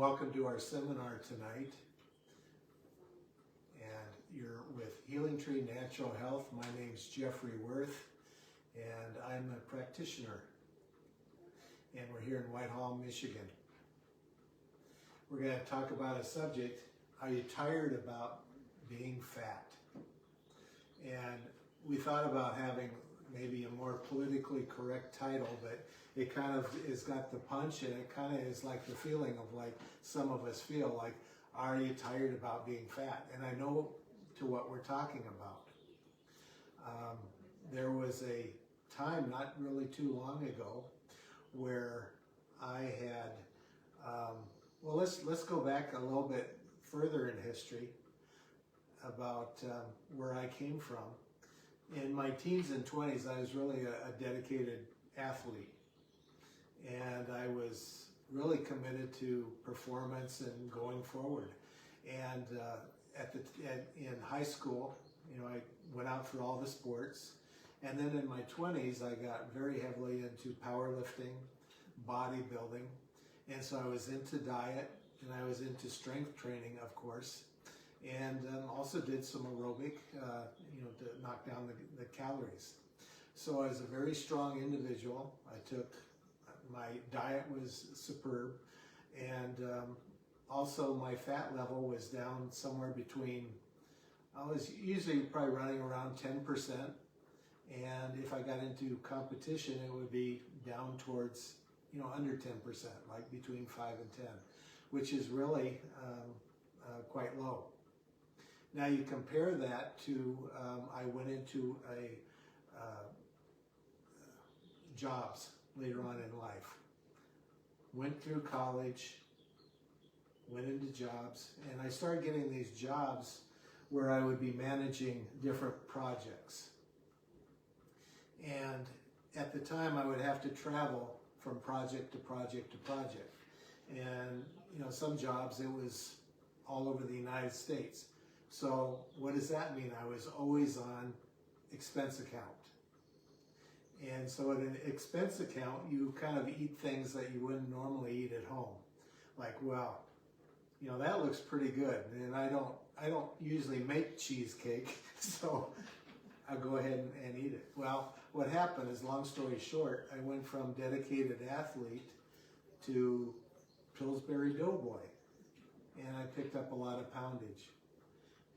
welcome to our seminar tonight. And you're with Healing Tree Natural Health. My name's Jeffrey Worth, and I'm a practitioner. And we're here in Whitehall, Michigan. We're going to talk about a subject: are you tired about being fat? And we thought about having maybe a more politically correct title, but it kind of has got the punch, and it kind of is like the feeling of like some of us feel like, are you tired about being fat? And I know to what we're talking about. There was a time not really too long ago where I had, well, let's go back a little bit further in history about where I came from. In my teens and 20s, I was really a dedicated athlete, and I was really committed to performance and going forward. And in high school, I went out for all the sports, and then in my 20s, I got very heavily into powerlifting, bodybuilding, and so I was into diet, and I was into strength training, of course, and also did some aerobic, to knock down the calories. So I was a very strong individual. My diet was superb, and also my fat level was down somewhere between, I was usually probably running around 10%, and if I got into competition, it would be down towards, under 10%, like between 5 and 10, which is really quite low. Now you compare that to, I went into jobs later on in life. Went through college, went into jobs, and I started getting these jobs where I would be managing different projects. And at the time I would have to travel from project to project to project. And some jobs it was all over the United States. So what does that mean? I was always on expense account. And so at an expense account, you kind of eat things that you wouldn't normally eat at home. Like, well, that looks pretty good. And I don't usually make cheesecake, so I'll go ahead and eat it. Well, what happened is, long story short, I went from dedicated athlete to Pillsbury Doughboy, and I picked up a lot of poundage.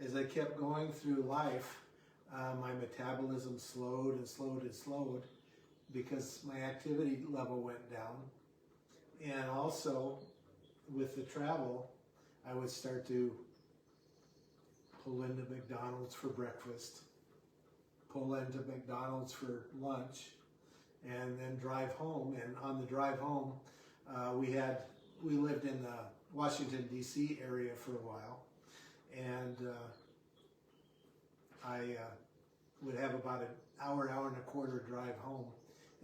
As I kept going through life, my metabolism slowed and slowed and slowed because my activity level went down. And also, with the travel, I would start to pull into McDonald's for breakfast, pull into McDonald's for lunch, and then drive home. And on the drive home, we lived in the Washington, D.C. area for a while. And I would have about an hour and a quarter drive home.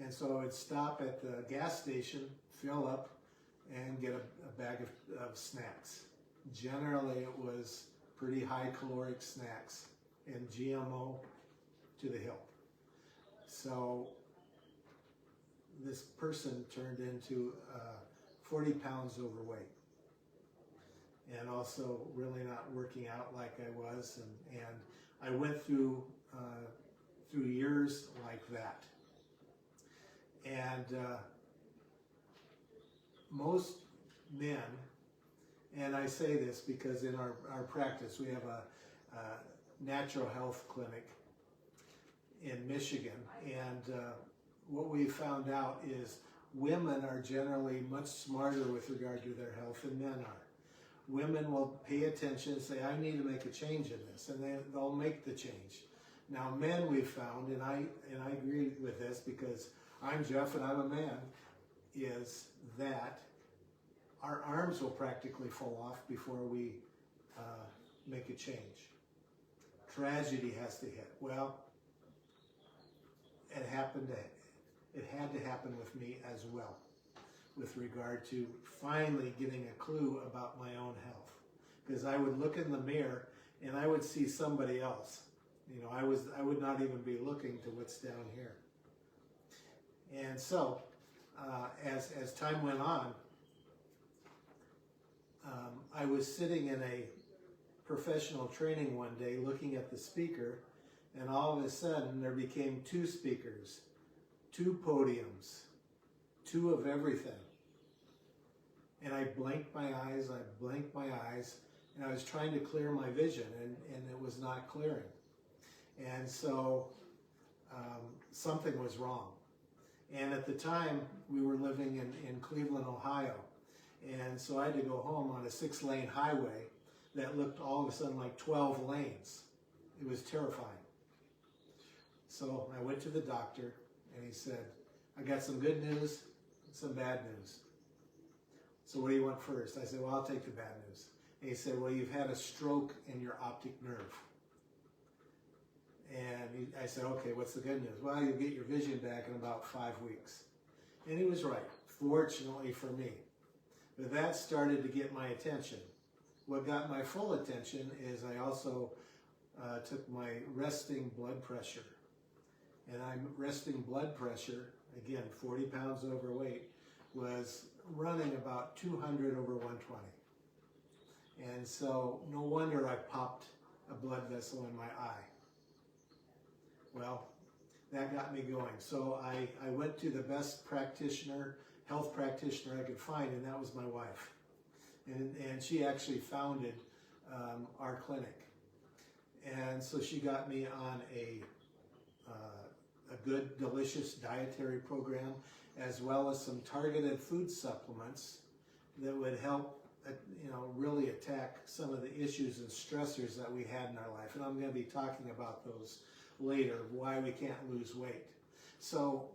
And so I would stop at the gas station, fill up, and get a bag of snacks. Generally, it was pretty high caloric snacks and GMO to the hilt. So this person turned into 40 pounds overweight, and also really not working out like I was, and I went through years like that. And most men, and I say this because in our practice we have a natural health clinic in Michigan, and what we found out is women are generally much smarter with regard to their health than men are. Women will pay attention and say, I need to make a change in this, and they'll make the change. Now men, we've found, and I agree with this because I'm Jeff and I'm a man, is that our arms will practically fall off before we make a change. Tragedy has to hit. Well, it had to happen with me as well, with regard to finally getting a clue about my own health. Because I would look in the mirror and I would see somebody else. I would not even be looking to what's down here. And so, as time went on, I was sitting in a professional training one day looking at the speaker, and all of a sudden there became 2 speakers, 2 podiums, 2 of everything. And I blinked my eyes, and I was trying to clear my vision, and it was not clearing. And so something was wrong. And at the time, we were living in Cleveland, Ohio. And so I had to go home on a 6-lane highway that looked all of a sudden like 12 lanes. It was terrifying. So I went to the doctor, and he said, I got some good news and some bad news. So what do you want first? I said, well, I'll take the bad news. And he said, well, you've had a stroke in your optic nerve. And I said, okay, what's the good news? Well, you'll get your vision back in about 5 weeks. And he was right, fortunately for me. But that started to get my attention. What got my full attention is I also took my resting blood pressure. And I'm resting blood pressure, again, 40 pounds overweight, was running about 200 over 120. And so no wonder I popped a blood vessel in my eye. Well, that got me going. So I went to the best health practitioner I could find, and that was my wife. And she actually founded our clinic. And so she got me on a good, delicious dietary program, as well as some targeted food supplements that would help, really attack some of the issues and stressors that we had in our life. And I'm going to be talking about those later, why we can't lose weight. So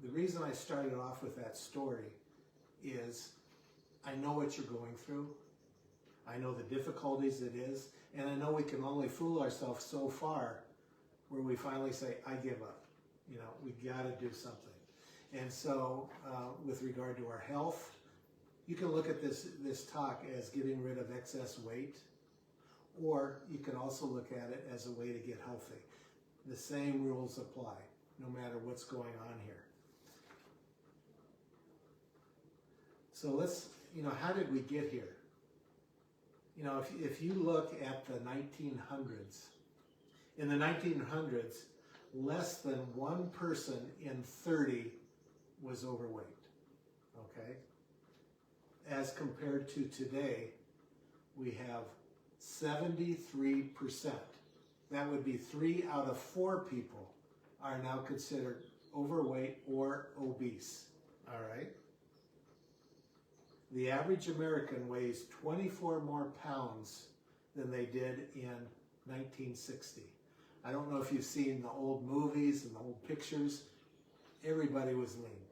the reason I started off with that story is I know what you're going through. I know the difficulties it is, and I know we can only fool ourselves so far where we finally say, I give up. We got to do something. And so with regard to our health, you can look at this talk as getting rid of excess weight, or you can also look at it as a way to get healthy. The same rules apply, no matter what's going on here. So let's, how did we get here? If you look at the 1900s, in the 1900s, less than 1 person in 30 was overweight, okay? As compared to today, we have 73%. That would be 3 out of 4 people are now considered overweight or obese, all right? The average American weighs 24 more pounds than they did in 1960. I don't know if you've seen the old movies and the old pictures. Everybody was lean.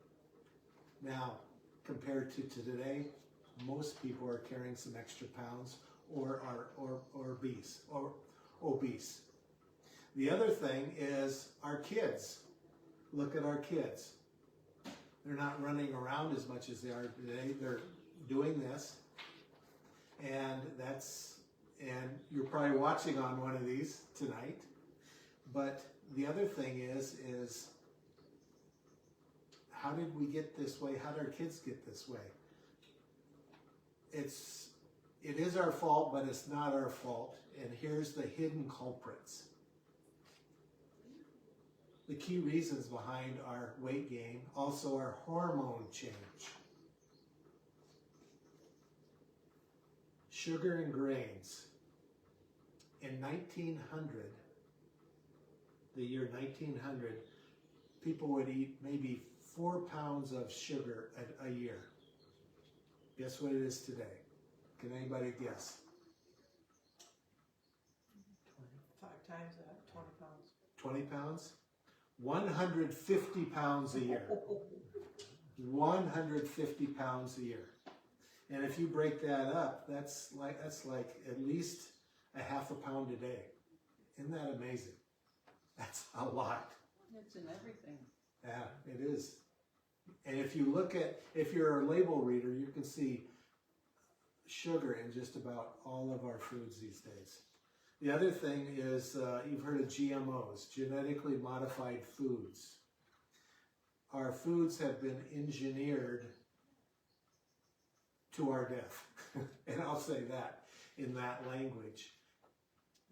Now, compared to today, most people are carrying some extra pounds or are obese. The other thing is our kids. Look at our kids. They're not running around as much as they are today. They're doing this, and you're probably watching on one of these tonight. But the other thing is how did we get this way? How did our kids get this way? It is our fault, but it's not our fault. And here's the hidden culprits. The key reasons behind our weight gain, also our hormone change. Sugar and grains. In 1900, the year 1900, people would eat maybe 4 pounds of sugar a year. Guess what it is today? Can anybody guess? 5 times that, 20 pounds. 20 pounds? 150 pounds a year. 150 pounds a year. And if you break that up, that's like at least a half a pound a day. Isn't that amazing? That's a lot. It's in everything. Yeah, it is. And if you're a label reader, you can see sugar in just about all of our foods these days. The other thing is, you've heard of GMOs, genetically modified foods. Our foods have been engineered to our death. And I'll say that in that language.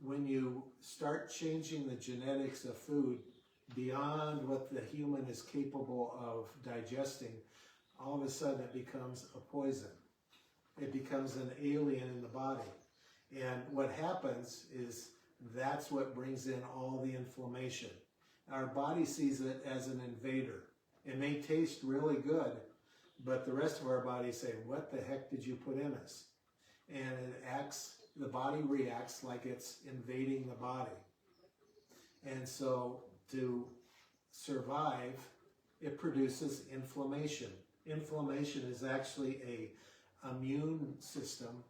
When you start changing the genetics of food beyond what the human is capable of digesting, all of a sudden it becomes a poison. It becomes an alien in the body. And what happens is that's what brings in all the inflammation. Our body sees it as an invader. It may taste really good, but the rest of our body say, what the heck did you put in us? And the body reacts like it's invading the body. And so to survive, it produces inflammation. Inflammation is actually a immune system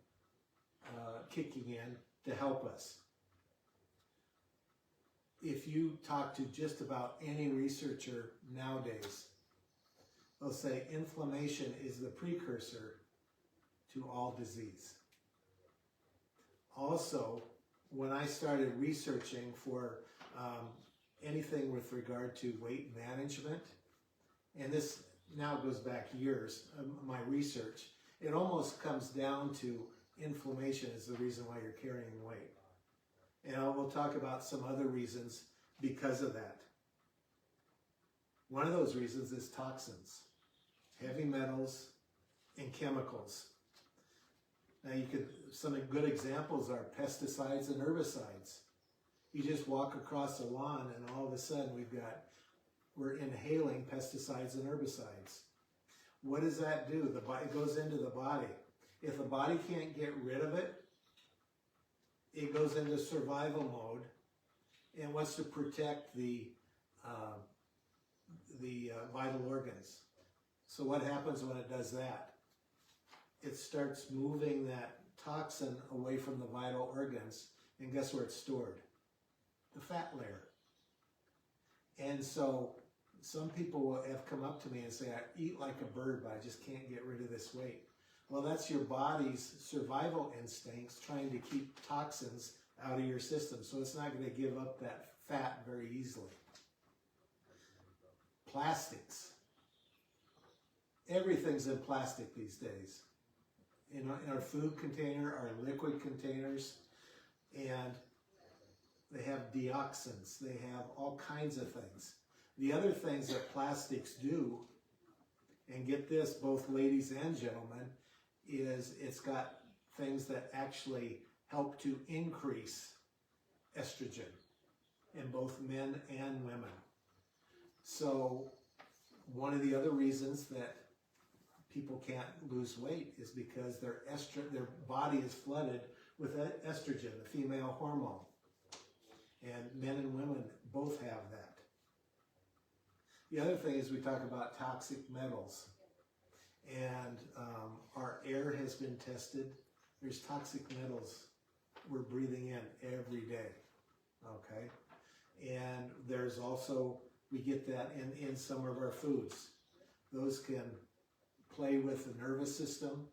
kicking in to help us. If you talk to just about any researcher nowadays, they'll say inflammation is the precursor to all disease. Also, when I started researching for anything with regard to weight management, and this now goes back years, my research, it almost comes down to inflammation is the reason why you're carrying weight. And we'll talk about some other reasons because of that. One of those reasons is toxins, heavy metals, and chemicals. Now some good examples are pesticides and herbicides. You just walk across the lawn and all of a sudden we're inhaling pesticides and herbicides. What does that do? It goes into the body. If the body can't get rid of it, it goes into survival mode and wants to protect the vital organs. So what happens when it does that? It starts moving that toxin away from the vital organs, and guess where it's stored? The fat layer. And so some people have come up to me and say, I eat like a bird, but I just can't get rid of this weight. Well, that's your body's survival instincts trying to keep toxins out of your system. So it's not going to give up that fat very easily. Plastics. Everything's in plastic these days. In our food container, our liquid containers, and they have dioxins. They have all kinds of things. The other things that plastics do, and get this, both ladies and gentlemen, is it's got things that actually help to increase estrogen in both men and women. So one of the other reasons that people can't lose weight is because their body is flooded with estrogen, the female hormone. And men and women both have that. The other thing is we talk about toxic metals. And our air has been tested. There's toxic metals we're breathing in every day, okay? And there's also, we get that in some of our foods. Those can play with the nervous system.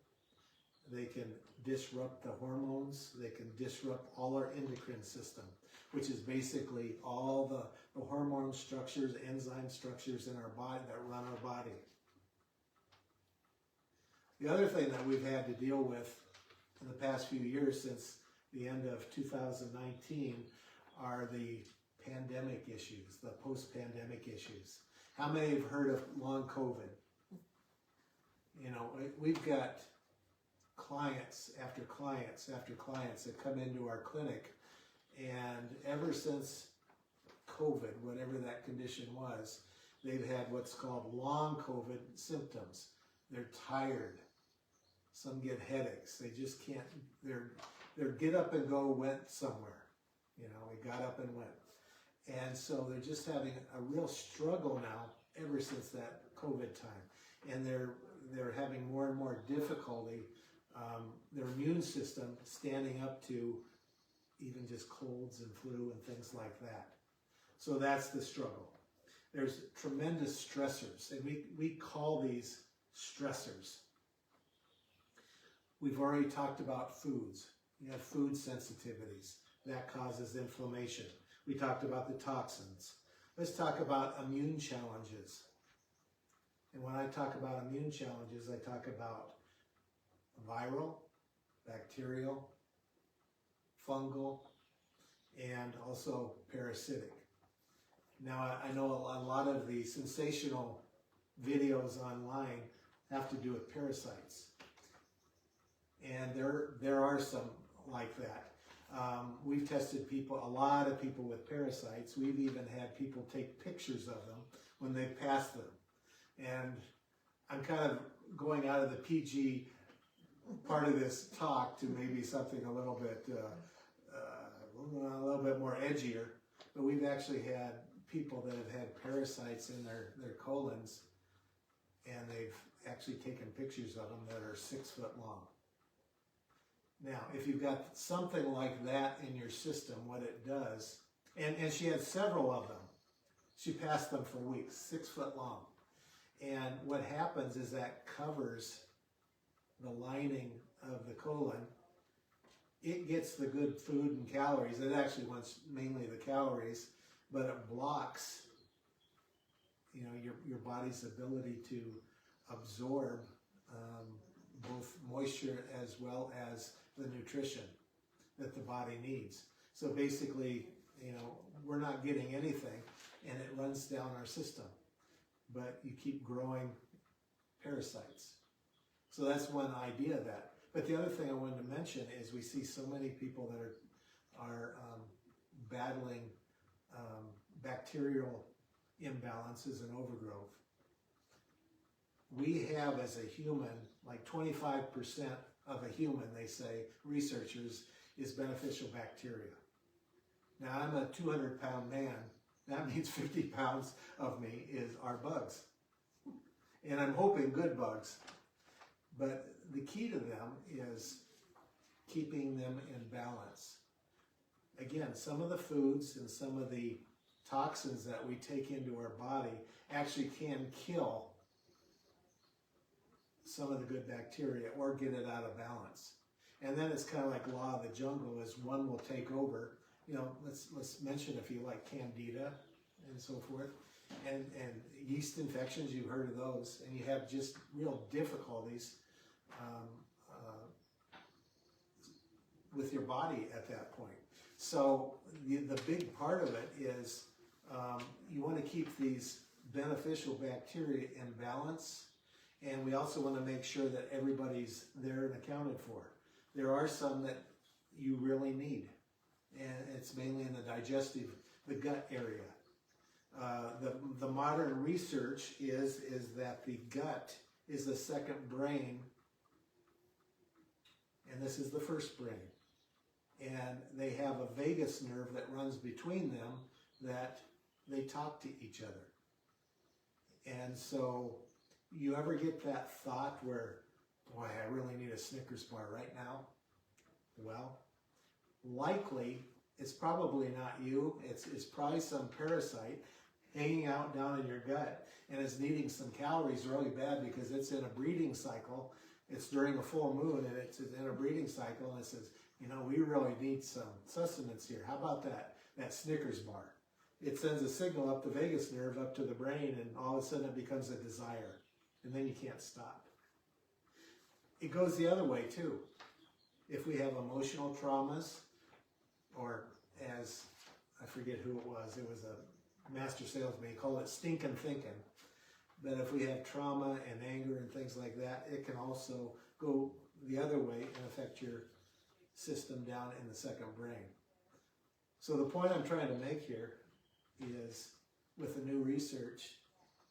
They can disrupt the hormones. They can disrupt all our endocrine system, which is basically all the hormone structures, enzyme structures in our body that run our body. The other thing that we've had to deal with in the past few years since the end of 2019 are the pandemic issues, the post-pandemic issues. How many have heard of long COVID? You know, we've got clients after clients after clients that come into our clinic, and ever since COVID, whatever that condition was, they've had what's called long COVID symptoms. They're tired. Some get headaches. They just can't, their get up and go went somewhere. You know, we got up and went. And so they're just having a real struggle now ever since that COVID time. And they're having more and more difficulty, their immune system standing up to even just colds and flu and things like that. So that's the struggle. There's tremendous stressors, and we call these stressors. We've already talked about foods. You have food sensitivities. That causes inflammation. We talked about the toxins. Let's talk about immune challenges. And when I talk about immune challenges, I talk about viral, bacterial, fungal, and also parasitic. Now, I know a lot of the sensational videos online have to do with parasites. And there are some like that. We've tested a lot of people with parasites. We've even had people take pictures of them when they pass them. And I'm kind of going out of the PG part of this talk to maybe something a little bit more edgier. But we've actually had people that have had parasites in their colons, and they've actually taken pictures of them that are 6 foot long. Now, if you've got something like that in your system, what it does, and she had several of them. She passed them for weeks, 6 foot long. And what happens is that covers the lining of the colon. It gets the good food and calories. It actually wants mainly the calories, but it blocks, your body's ability to absorb both moisture as well as the nutrition that the body needs. So basically, we're not getting anything, and it runs down our system, but you keep growing parasites. So that's one idea of that. But the other thing I wanted to mention is we see so many people that are battling bacterial imbalances and overgrowth. We have, as a human, like 25% of a human, they say, researchers, is beneficial bacteria. Now, I'm a 200-pound man. That means 50 pounds of me are bugs. And I'm hoping good bugs. But the key to them is keeping them in balance. Again, some of the foods and some of the toxins that we take into our body actually can kill some of the good bacteria or get it out of balance. And then it's kind of like law of the jungle, is one will take over. Let's mention a few like Candida and so forth. And yeast infections, you've heard of those. And you have just real difficulties with your body at that point. So the big part of it is you want to keep these beneficial bacteria in balance, and we also want to make sure that everybody's there and accounted for. There are some that you really need, and it's mainly in the gut area. The modern research is that the gut is the second brain, and this is the first brain. And they have a vagus nerve that runs between them that they talk to each other. And so you ever get that thought where, boy, I really need a Snickers bar right now? Well, likely it's probably not you. It's probably some parasite hanging out down in your gut, and it's needing some calories really bad because it's in a breeding cycle. It's during a full moon, and it's in a breeding cycle, and it says, we really need some sustenance here. How about that Snickers bar? It sends a signal up the vagus nerve, up to the brain, and all of a sudden it becomes a desire. And then you can't stop. It goes the other way too. If we have emotional traumas, or as, I forget who it was a master salesman, he called it stinking thinking. But if we have trauma and anger and things like that, it can also go the other way and affect your system down in the second brain. So the point I'm trying to make here is, with the new research,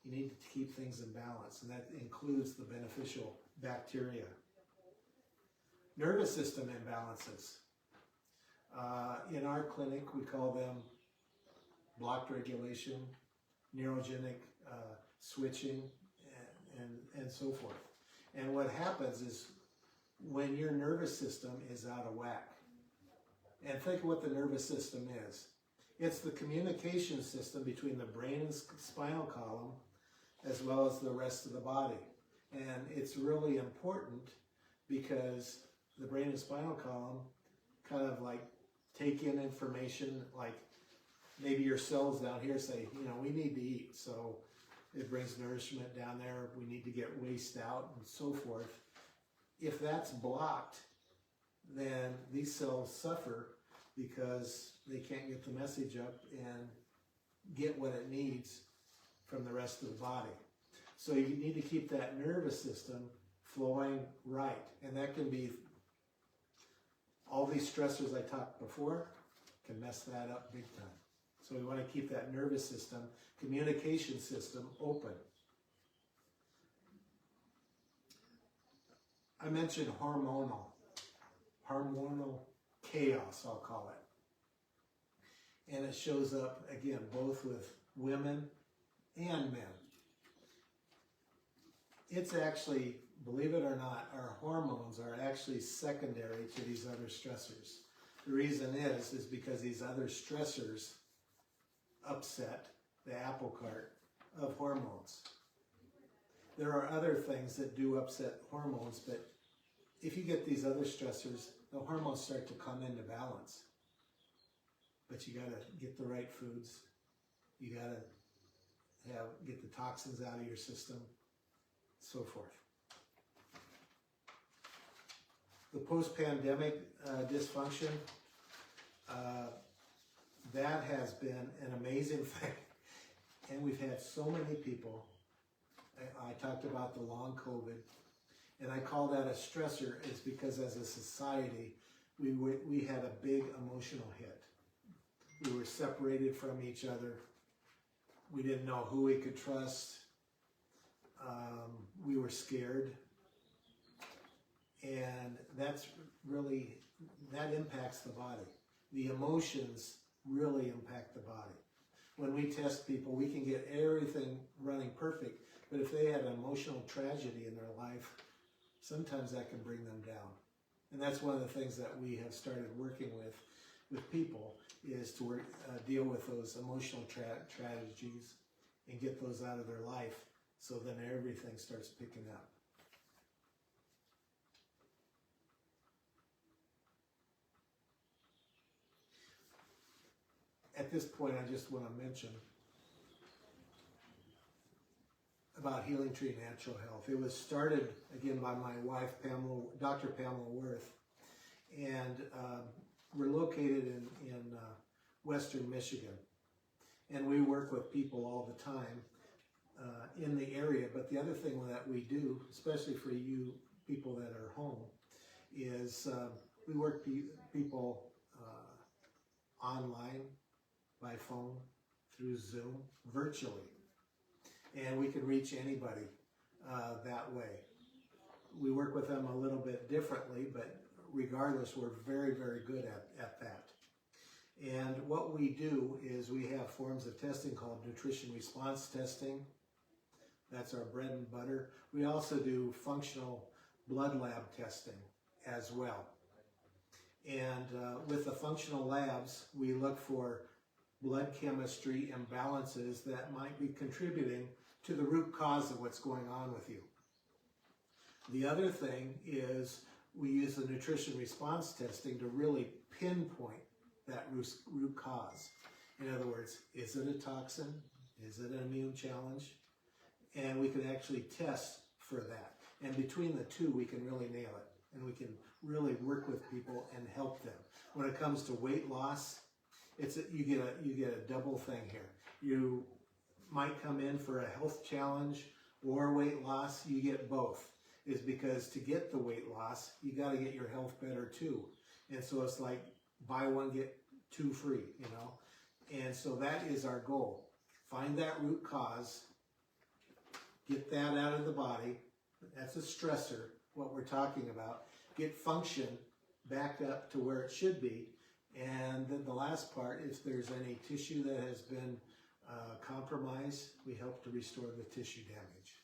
you need to keep things in balance, and that includes the beneficial bacteria. Nervous system imbalances. In our clinic, we call them blocked regulation, neurogenic switching, and so forth. And what happens is, when your nervous system is out of whack, and think of what the nervous system is. It's the communication system between the brain and spinal column, as well as the rest of the body. And it's really important because the brain and spinal column kind of like take in information, like maybe your cells down here say, we need to eat. So it brings nourishment down there. We need to get waste out and so forth. if that's blocked, then these cells suffer because they can't get the message up and get what it needs from the rest of the body. So you need to keep that nervous system flowing right. And that can be all these stressors I talked before can mess that up big time. So we want to keep that nervous system, communication system open. I mentioned hormonal chaos, I'll call it. And it shows up, again, both with women and men. It's actually, believe it or not, our hormones are actually secondary to these other stressors. The reason is because these other stressors upset the apple cart of hormones. There are other things that do upset hormones, but if you get these other stressors, the hormones start to come into balance. But you gotta get the right foods. You gotta get the toxins out of your system, so forth. The post-pandemic dysfunction, that has been an amazing thing. And we've had so many people. I talked about the long COVID, and I call that a stressor. It's because as a society, we had a big emotional hit. We were separated from each other. We didn't know who we could trust. We were scared. And that's really, that impacts the body. The emotions really impact the body. When we test people, we can get everything running perfect, but if they had an emotional tragedy in their life, sometimes that can bring them down. And that's one of the things that we have started working with people, is to work, deal with those emotional tragedies and get those out of their life, so then everything starts picking up. At this point, I just want to mention about Healing Tree Natural Health. It was started, again, by my wife, Dr. Pamela Worth, and we're located in Western Michigan, and we work with people all the time in the area. But the other thing that we do, especially for you people that are home, is we work people online, by phone, through Zoom, virtually. And we can reach anybody that way. We work with them a little bit differently, but regardless, we're very, very good at that. And what we do is we have forms of testing called nutrition response testing. That's our bread and butter. We also do functional blood lab testing as well. And with the functional labs, we look for blood chemistry imbalances that might be contributing to the root cause of what's going on with you. The other thing is we use the nutrition response testing to really pinpoint that root cause. In other words, is it a toxin? Is it an immune challenge? And we can actually test for that. And between the two, we can really nail it. And we can really work with people and help them. When it comes to weight loss, you get a double thing here. You might come in for a health challenge or weight loss. You get both. Is because to get the weight loss, you got to get your health better too. And so it's like buy one get two free, you know. And so that is our goal. Find that root cause, get that out of the body. That's a stressor, what we're talking about. Get function back up to where it should be. And then the last part, if there's any tissue that has been compromised, we help to restore the tissue damage.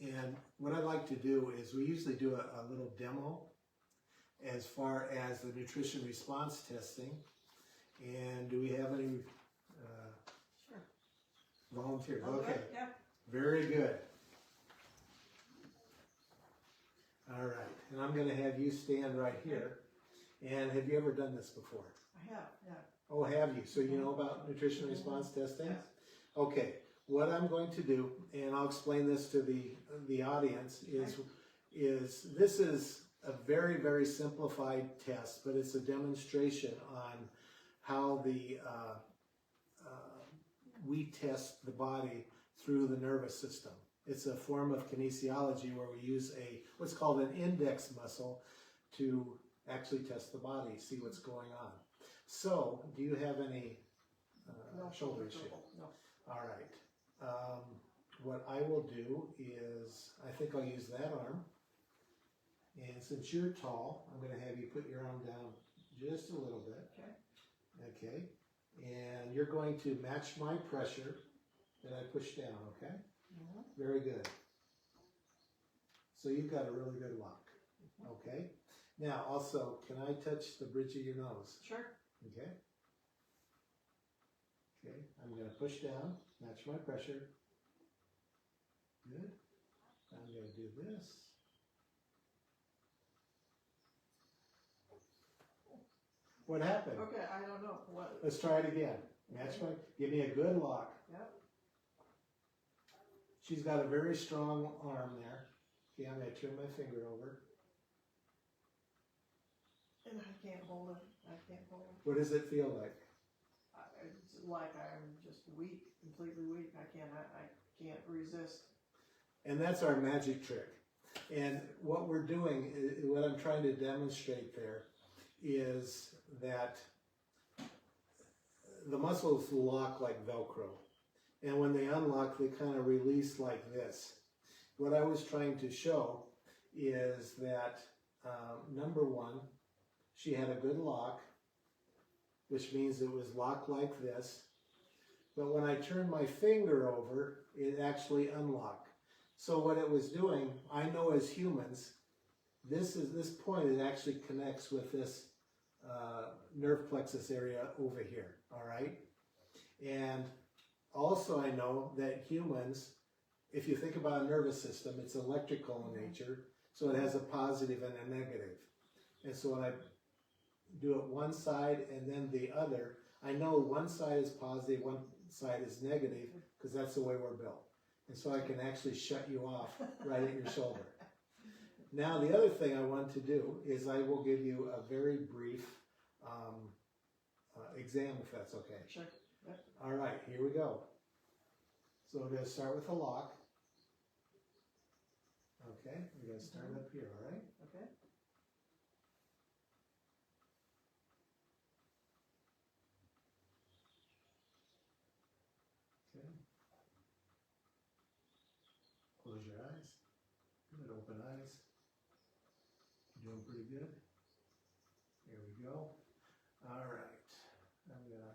And what I like to do is we usually do a little demo as far as the nutrition response testing. And do we have any Sure. volunteers? All Okay, right, yeah. very good. All right, and I'm going to have you stand right here. And have you ever done this before? I have, yeah. Oh, have you? So you know about nutrition response testing? Yes. Okay, what I'm going to do, and I'll explain this to the audience, is this is a very, very simplified test, but it's a demonstration on how we test the body through the nervous system. It's a form of kinesiology where we use what's called an index muscle to actually test the body, see what's going on. So, do you have any shoulder issue? No. All right. What I will do is, I think I'll use that arm. And since you're tall, I'm going to have you put your arm down just a little bit. Okay. Okay. And you're going to match my pressure that I push down, okay? Mhm. Very good. So you've got a really good lock, okay? Now, also, can I touch the bridge of your nose? Sure. Okay. Okay, I'm going to push down, match my pressure. Good. I'm going to do this. What happened? Okay, I don't know what. Let's try it again. Match my, give me a good lock. Yep. She's got a very strong arm there. Okay, I'm going to turn my finger over. And I can't hold it. I can't hold it. What does it feel like? It's like I'm just weak, completely weak. I can't resist. And that's our magic trick. And what we're doing, what I'm trying to demonstrate there, is that the muscles lock like Velcro. And when they unlock, they kind of release like this. What I was trying to show is that, number one, she had a good lock, which means it was locked like this. But when I turned my finger over, it actually unlocked. So what it was doing, I know as humans, this point, it actually connects with this nerve plexus area over here, all right? And also I know that humans, if you think about a nervous system, it's electrical in nature, so it has a positive and a negative. And so when I do it one side and then the other, I know one side is positive, one side is negative, because that's the way we're built. And so I can actually shut you off right at your shoulder. Now the other thing I want to do is I will give you a very brief exam, if that's okay. Sure. Yep. All right, here we go. So we're going to start with a lock. Okay, we're going to start up here, all right? Okay. Okay. Close your eyes. Good, open eyes. You're doing pretty good. Here we go. All right. I'm gonna.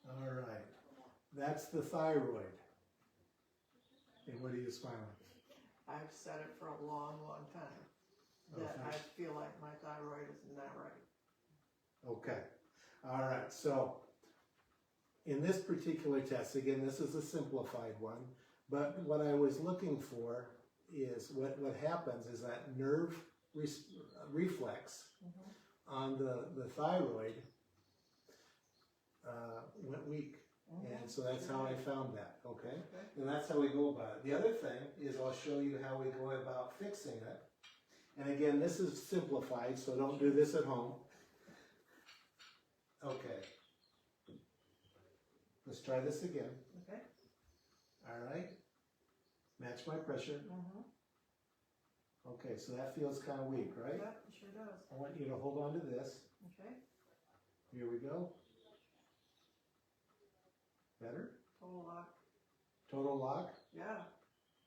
All right. That's the thyroid. And what are you smiling? I've said it for a long, long time. Oh, That I thanks. feel like my thyroid is not right. Okay. All right. So in this particular test, again, this is a simplified one, but what I was looking for is what happens is that nerve reflex on the thyroid went weak. And so that's how I found that, okay? Okay. And that's how we go about it. The other thing is I'll show you how we go about fixing it. And again, this is simplified, so don't do this at home. Okay. Let's try this again. Okay. All right. Match my pressure. Okay, so that feels kind of weak, right? Yep, it sure does. I want you to hold on to this. Okay. Here we go. Better? Total lock. Total lock? Yeah.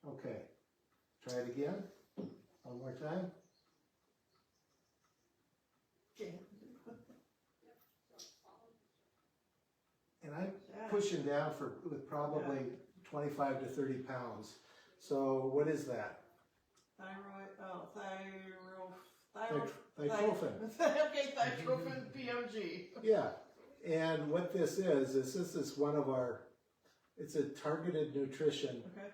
Okay. Try it again. One more time. Okay. And I'm Yeah. pushing down with probably 25 to 30 pounds. So what is that? Thytrophin. Okay, thytrophin PMG. Yeah. And what this is one of our, it's a targeted nutrition Okay.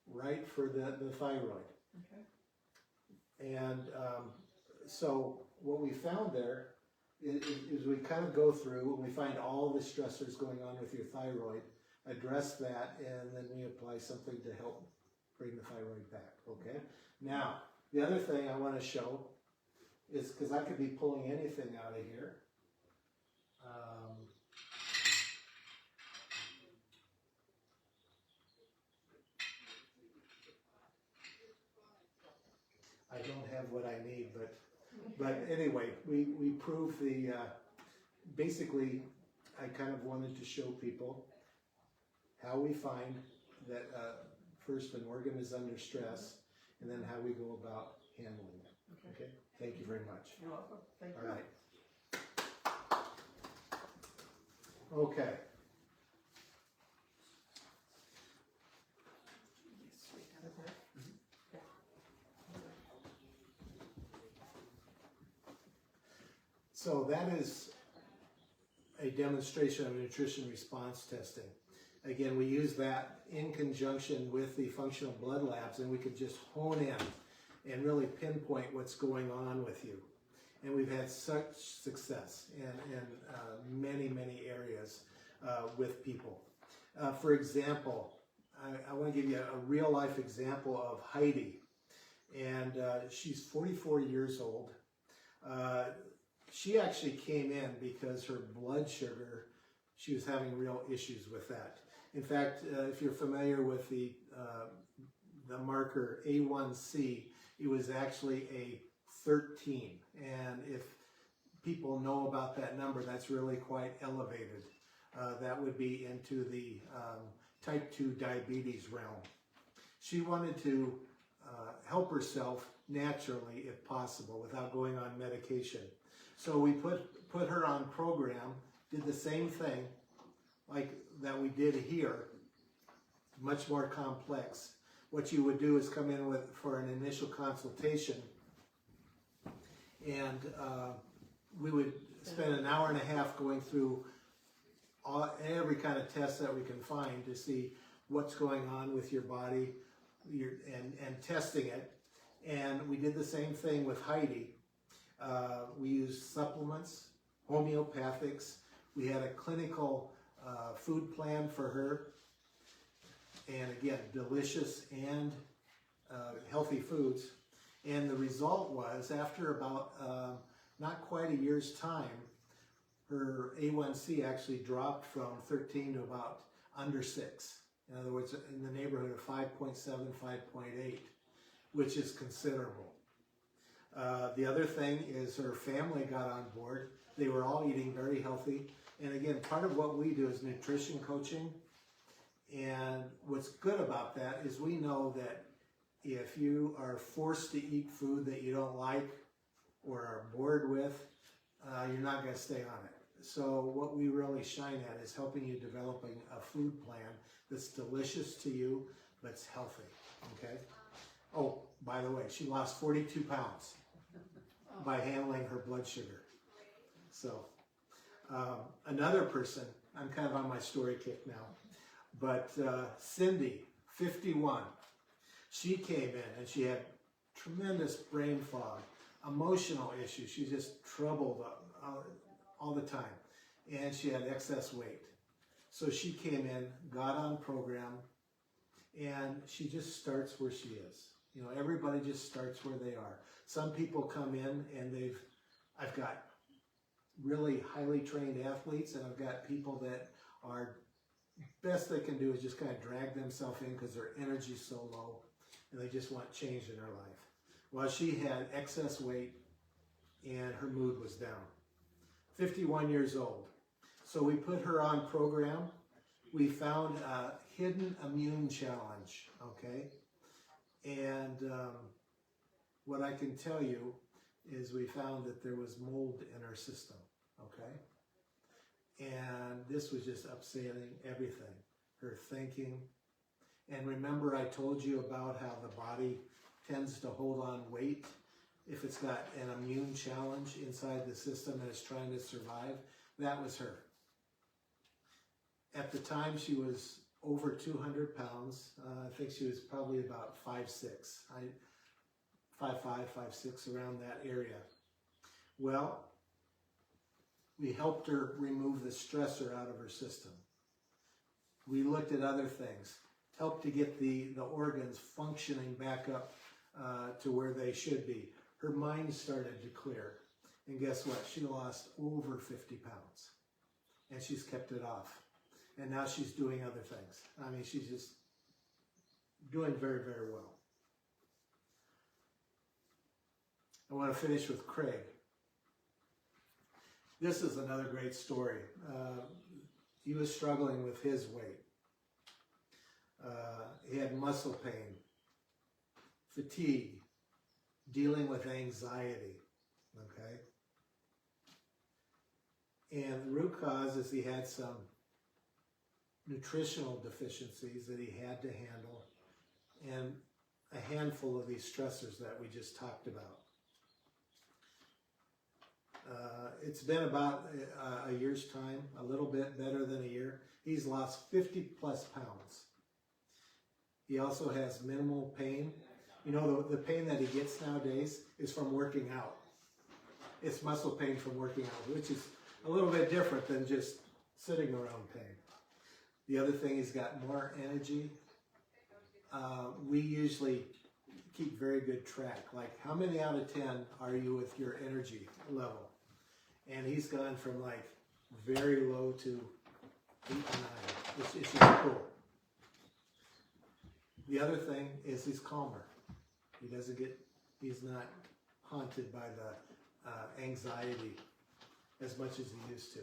right for the thyroid. Okay. And so what we found there is we kind of go through and we find all the stressors going on with your thyroid, address that, and then we apply something to help bring the thyroid back, okay? Now, the other thing I want to show is, because I could be pulling anything out of here. I don't have what I need, but anyway, we prove the, basically, I kind of wanted to show people how we find that first an organ is under stress, and then how we go about handling it. Okay? Thank you very much. You're welcome. Thank you. All right. Okay. So that is a demonstration of nutrition response testing. Again, we use that in conjunction with the functional blood labs, and we could just hone in and really pinpoint what's going on with you. And we've had such success in many, many areas with people. For example, I want to give you a real life example of Heidi. And she's 44 years old. She actually came in because her blood sugar, she was having real issues with that. In fact, if you're familiar with the marker A1C, it was actually a 13. And if people know about that number, that's really quite elevated. That would be into the type 2 diabetes realm. She wanted to help herself naturally, if possible, without going on medication. So we put her on program, did the same thing like that we did here, much more complex. What you would do is come in for an initial consultation, and we would spend an hour and a half going through every kind of test that we can find to see what's going on with your body and testing it. And we did the same thing with Heidi. We used supplements, homeopathics. We had a clinical food plan for her. And again, delicious and healthy foods. And the result was, after about not quite a year's time, her A1C actually dropped from 13 to about under 6. In other words, in the neighborhood of 5.7, 5.8, which is considerable. The other thing is her family got on board. They were all eating very healthy. And again, part of what we do is nutrition coaching. And what's good about that is we know that if you are forced to eat food that you don't like or are bored with, you're not going to stay on it. So what we really shine at is helping you developing a food plan that's delicious to you, but's healthy, okay? Oh, by the way, she lost 42 pounds by handling her blood sugar. So another person, I'm kind of on my story kick now, but Cindy, 51, she came in and she had tremendous brain fog, emotional issues. She just troubled all the time, and she had excess weight. So she came in, got on program, and she just starts where she is. You know, everybody just starts where they are. Some people come in and I've got really highly trained athletes, and I've got people that are, best they can do is just kind of drag themselves in because their energy's so low and they just want change in their life. Well, she had excess weight and her mood was down. 51 years old. So we put her on program. We found a hidden immune challenge, okay? And what I can tell you is we found that there was mold in her system, okay? And this was just upsetting everything, her thinking. And remember I told you about how the body tends to hold on weight if it's got an immune challenge inside the system and is trying to survive? That was her. At the time, she was over 200 pounds. I think she was probably about 5'6", 5'5", 5'6", around that area. Well, We helped her remove the stressor out of her system. We looked at other things, helped to get the organs functioning back up to where they should be. Her mind started to clear. And guess what? She lost over 50 pounds. And she's kept it off. And now she's doing other things. I mean, she's just doing very, very well. I want to finish with Craig. This is another great story. He was struggling with his weight. He had muscle pain, fatigue, dealing with anxiety, okay? And the root cause is he had some nutritional deficiencies that he had to handle, and a handful of these stressors that we just talked about. It's been about a year's time, a little bit better than a year. He's lost 50 plus pounds. He also has minimal pain. You know, the pain that he gets nowadays is from working out. It's muscle pain from working out, which is a little bit different than just sitting around pain. The other thing, he's got more energy. We usually keep very good track. Like, how many out of 10 are you with your energy level? And he's gone from like very low to 8 to 9. It's just cool. The other thing is he's calmer. He's not haunted by the anxiety as much as he used to.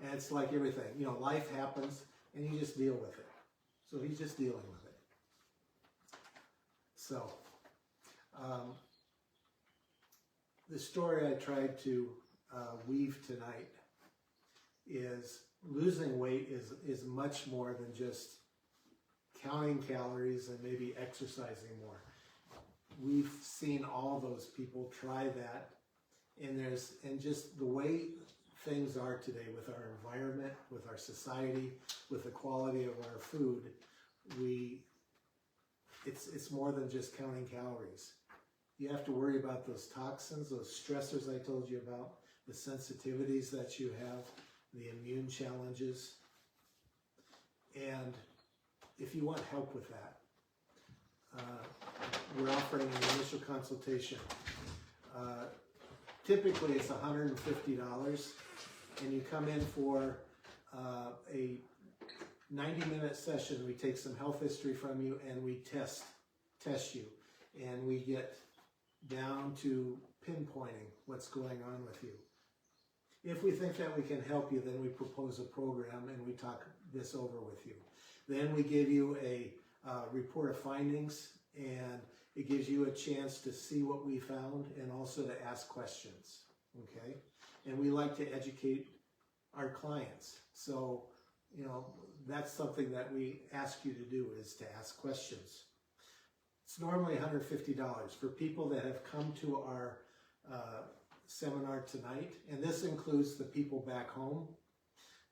And it's like everything, you know, life happens and you just deal with it. So he's just dealing with it. So, the story I tried to weave tonight is losing weight is much more than just counting calories and maybe exercising more. We've seen all those people try that, and just the way things are today with our environment, with our society, with the quality of our food, it's more than just counting calories. You have to worry about those toxins, those stressors I told you about, the sensitivities that you have, the immune challenges. And if you want help with that, we're offering an initial consultation. Typically it's $150, and you come in for a 90-minute session. We take some health history from you and we test you, and we get down to pinpointing what's going on with you. If we think that we can help you, then we propose a program and we talk this over with you. Then we give you a report of findings, and it gives you a chance to see what we found and also to ask questions, okay? And we like to educate our clients. So, you know, that's something that we ask you to do, is to ask questions. It's normally $150 for people that have come to our seminar tonight, and this includes the people back home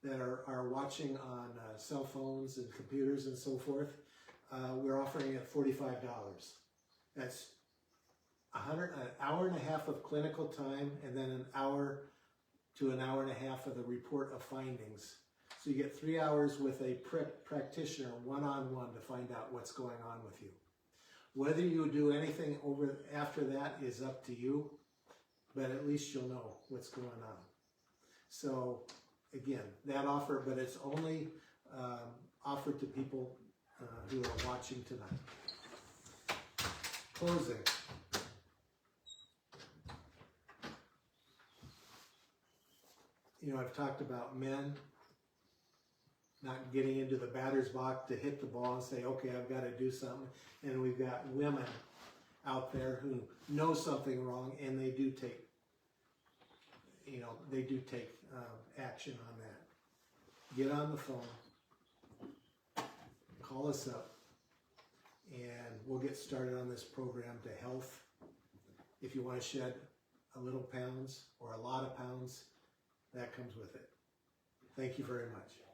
that are watching on cell phones and computers and so forth. We're offering it $45. That's an hour and a half of clinical time, and then an hour to an hour and a half of the report of findings. So you get 3 hours with a practitioner one-on-one to find out what's going on with you. Whether you do anything after that is up to you, but at least you'll know what's going on. So again, that offer, but it's only offered to people who are watching tonight. Closing. You know, I've talked about men not getting into the batter's box to hit the ball and say, okay, I've got to do something. And we've got women out there who know something wrong, and they do take, action on that. Get on the phone, call us up, and we'll get started on this program to health. If you want to shed a little pounds or a lot of pounds, that comes with it. Thank you very much.